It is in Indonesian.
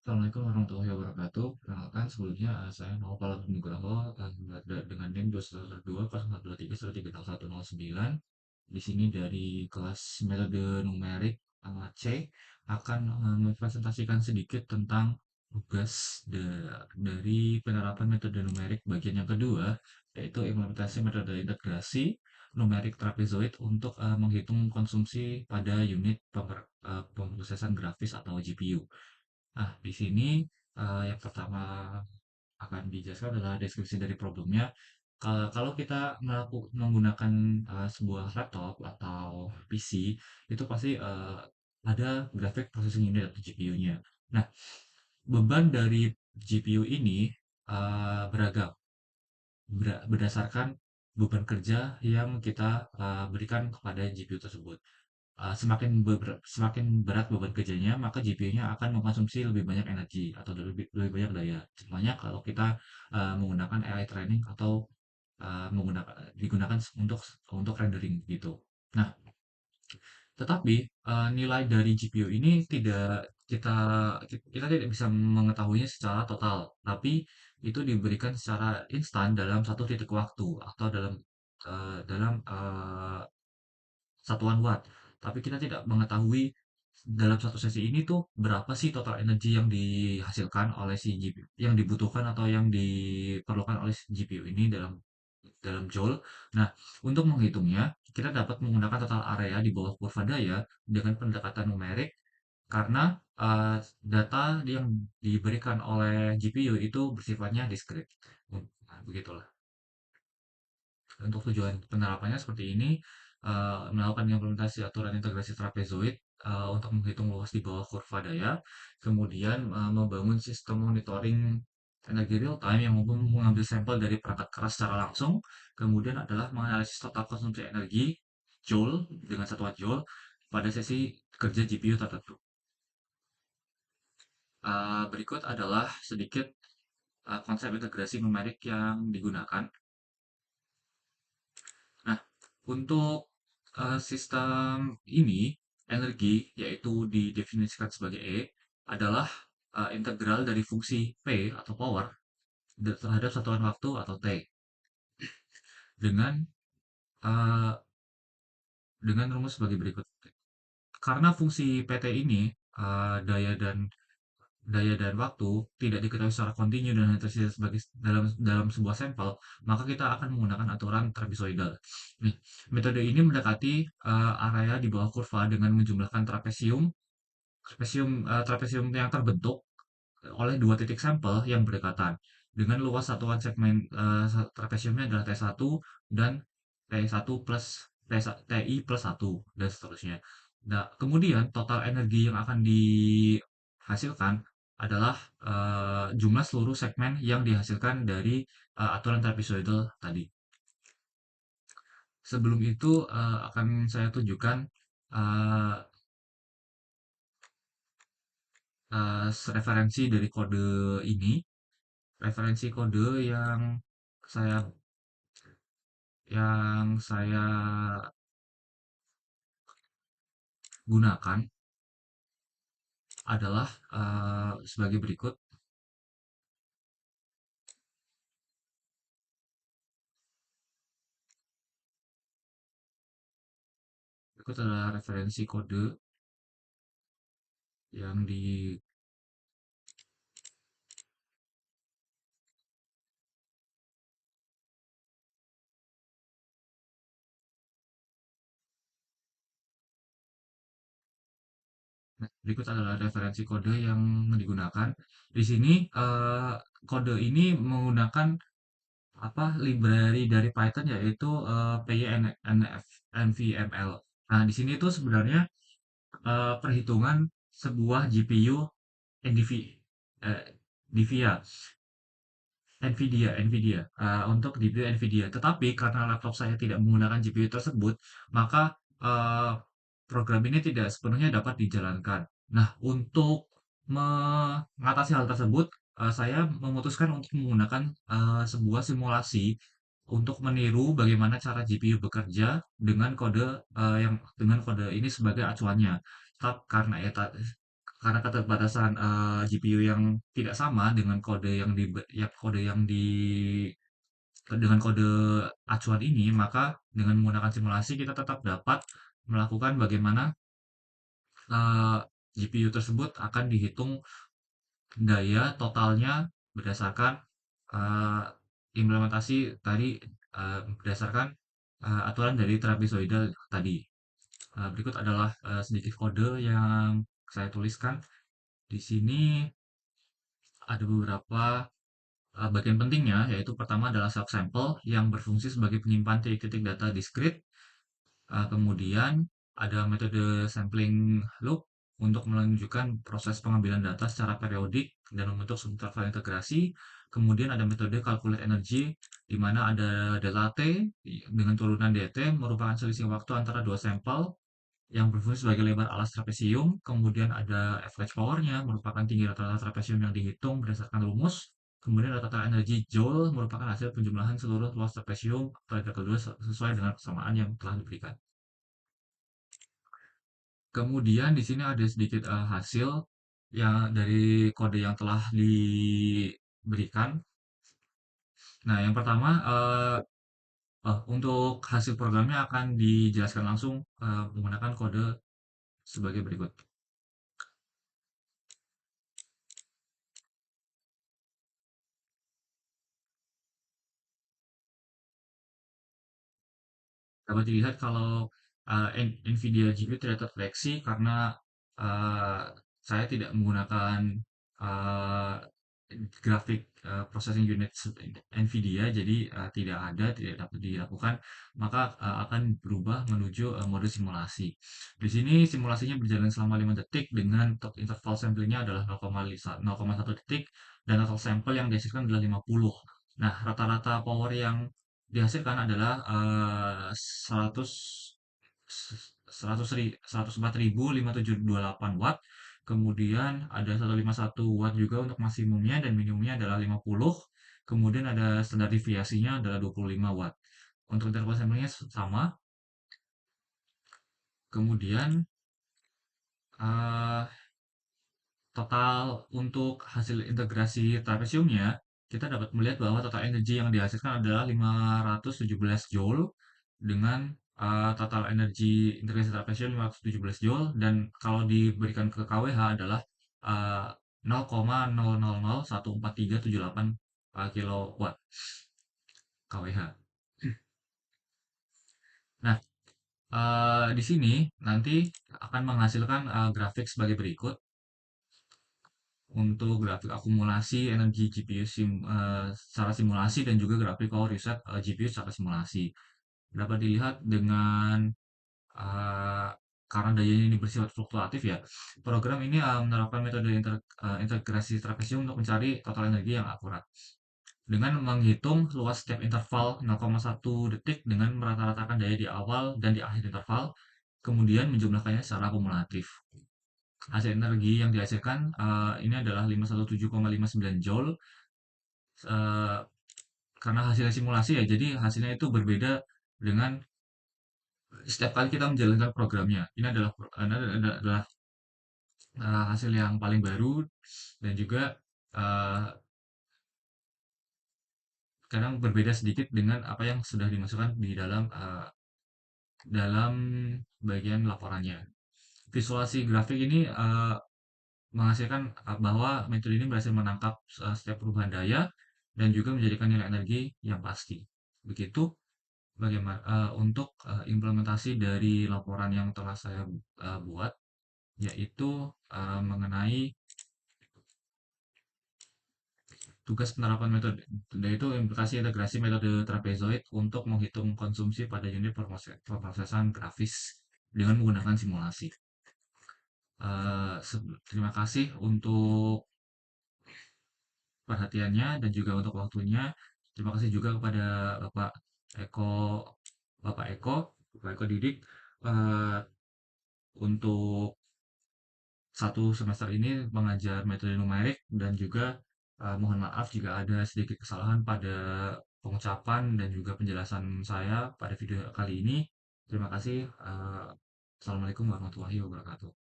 Assalamualaikum warahmatullahi wabarakatuh. Perkenalkan sebelumnya saya Naufal Nugroho dengan NIM 2120423131009. Di sini dari kelas metode numerik C akan mempresentasikan sedikit tentang tugas dari penerapan metode numerik bagian yang kedua, yaitu implementasi metode integrasi numerik trapezoid untuk menghitung konsumsi pada unit pemrosesan grafis atau GPU. Nah, di sini yang pertama akan dijelaskan adalah deskripsi dari problemnya. Kalau kita menggunakan sebuah laptop atau PC, itu pasti ada graphic processing unit atau GPU-nya. Nah, beban dari GPU ini beragam berdasarkan beban kerja yang kita berikan kepada GPU tersebut. Semakin berat beban kerjanya, maka GPU-nya akan mengkonsumsi lebih banyak energi atau lebih banyak daya. Contohnya kalau kita menggunakan AI training atau digunakan untuk rendering gitu. Nah, tetapi nilai dari GPU ini kita kita tidak bisa mengetahuinya secara total, tapi itu diberikan secara instan dalam satu titik waktu atau dalam satuan watt. Tapi kita tidak mengetahui dalam satu sesi ini tuh berapa sih total energi yang dihasilkan oleh si GPU, yang dibutuhkan atau yang diperlukan oleh si GPU ini dalam dalam joule. Nah, untuk menghitungnya, kita dapat menggunakan total area di bawah kurva daya dengan pendekatan numerik karena data yang diberikan oleh GPU itu bersifatnya diskrit. Nah, begitulah. Untuk tujuan penerapannya seperti ini, melakukan implementasi aturan integrasi trapezoid untuk menghitung luas di bawah kurva daya, kemudian membangun sistem monitoring energi real time yang mampu mengambil sampel dari perangkat keras secara langsung, kemudian adalah menganalisis total konsumsi energi joule dengan satuan joule pada sesi kerja GPU tertentu. Berikut adalah sedikit konsep integrasi numerik yang digunakan. Nah, untuk sistem ini, energi, yaitu didefinisikan sebagai E, adalah integral dari fungsi P atau power terhadap satuan waktu atau T dengan eh, dengan rumus sebagai berikut. Karena fungsi PT ini daya dan waktu tidak diketahui secara kontinu dan hanya tersedia sebagai dalam sebuah sampel, maka kita akan menggunakan aturan trapezoidal. Nih, metode ini mendekati area di bawah kurva dengan menjumlahkan trapesium yang terbentuk oleh dua titik sampel yang berdekatan dengan luas satuan segmen trapesiumnya adalah T1 dan T1 plus TI plus 1 dan seterusnya. Nah, kemudian total energi yang akan dihasilkan adalah jumlah seluruh segmen yang dihasilkan dari aturan trapezoidal tadi. Sebelum itu akan saya tunjukkan uh, referensi dari kode ini, referensi kode saya yang saya gunakan adalah sebagai berikut. Berikut adalah referensi kode yang di nah, berikut adalah referensi kode yang digunakan. Di sini kode ini menggunakan library dari Python yaitu pynfml. Nah, di sini tuh sebenarnya perhitungan sebuah GPU eh, NVIDIA untuk GPU NVIDIA. Tetapi karena laptop saya tidak menggunakan GPU tersebut, maka program ini tidak sepenuhnya dapat dijalankan. Nah, untuk mengatasi hal tersebut, saya memutuskan untuk menggunakan sebuah simulasi untuk meniru bagaimana cara GPU bekerja dengan kode ini sebagai acuannya. Tetap karena keterbatasan GPU yang tidak sama dengan kode yang di dengan kode acuan ini, maka dengan menggunakan simulasi kita tetap dapat melakukan bagaimana eh, GPU tersebut akan dihitung daya totalnya berdasarkan eh, implementasi tadi, berdasarkan aturan dari trapezoidal tadi. Berikut adalah sedikit kode yang saya tuliskan. Di sini ada beberapa bagian pentingnya, yaitu pertama adalah subsample yang berfungsi sebagai penyimpan titik-titik data diskrit. Kemudian ada metode sampling loop untuk menunjukkan proses pengambilan data secara periodik dan membentuk subinterval integrasi. Kemudian ada metode calculate energy, di mana ada delta T dengan turunan dt merupakan selisih waktu antara dua sampel yang berfungsi sebagai lebar alas trapesium. Kemudian ada average power-nya, merupakan tinggi rata-rata trapesium yang dihitung berdasarkan rumus. Kemudian ada total energi Joule, merupakan hasil penjumlahan seluruh luas trapesium pada kedua sesuai dengan persamaan yang telah diberikan. Kemudian di sini ada sedikit hasil yang dari kode yang telah diberikan. Nah, yang pertama, untuk hasil programnya akan dijelaskan langsung menggunakan kode sebagai berikut. Dapat dilihat kalau NVIDIA GPU tidak terdeteksi karena uh, saya tidak menggunakan uh, grafik processing unit NVIDIA, jadi tidak ada, tidak dapat dilakukan, maka akan berubah menuju mode simulasi. Di sini simulasinya berjalan selama 5 detik dengan interval samplingnya adalah 0,1 detik dan total sampel yang dihasilkan adalah 50. Nah, rata-rata power yang dihasilkan adalah 100 104.5728 watt. Kemudian ada 151 watt juga untuk maksimumnya dan minimumnya adalah 50. Kemudian ada standar deviasinya adalah 25 watt. Untuk interval samplingnya sama. Kemudian eh, total untuk hasil integrasi trapesiumnya, kita dapat melihat bahwa total energi yang dihasilkan adalah 517 joule dengan total energi integrasi trapesium 517 joule, dan kalau diberikan ke kWh adalah uh, 0,00014378 kilowatt kWh. Nah, di sini nanti akan menghasilkan grafik sebagai berikut. Untuk grafik akumulasi energi GPU secara simulasi dan juga grafik power reset GPU secara simulasi. Dapat dilihat dengan uh, karena dayanya ini bersifat fluktuatif ya, program ini menerapkan metode integrasi trapesium untuk mencari total energi yang akurat. Dengan menghitung luas setiap interval 0,1 detik dengan merata-ratakan daya di awal dan di akhir interval, kemudian menjumlahkannya secara akumulatif. Hasil energi yang dihasilkan ini adalah 517,59 joule eh, karena hasil simulasi ya, jadi hasilnya itu berbeda dengan setiap kali kita menjalankan programnya. Ini adalah hasil yang paling baru dan juga eh, kadang berbeda sedikit dengan apa yang sudah dimasukkan di dalam bagian laporannya. Visualisasi grafik ini menghasilkan bahwa metode ini berhasil menangkap setiap perubahan daya dan juga menjadikan nilai energi yang pasti. Begitu bagaimana untuk implementasi dari laporan yang telah saya buat, yaitu mengenai tugas penerapan metode, yaitu implementasi integrasi metode trapezoid untuk menghitung konsumsi pada unit pemrosesan grafis dengan menggunakan simulasi. Terima kasih untuk perhatiannya dan juga untuk waktunya. Terima kasih juga kepada Bapak Eko, Bapak Eko, Bapak Eko Didik eh, untuk satu semester ini mengajar metode numerik, dan juga mohon maaf jika ada sedikit kesalahan pada pengucapan dan juga penjelasan saya pada video kali ini. Terima kasih. Assalamualaikum warahmatullahi wabarakatuh.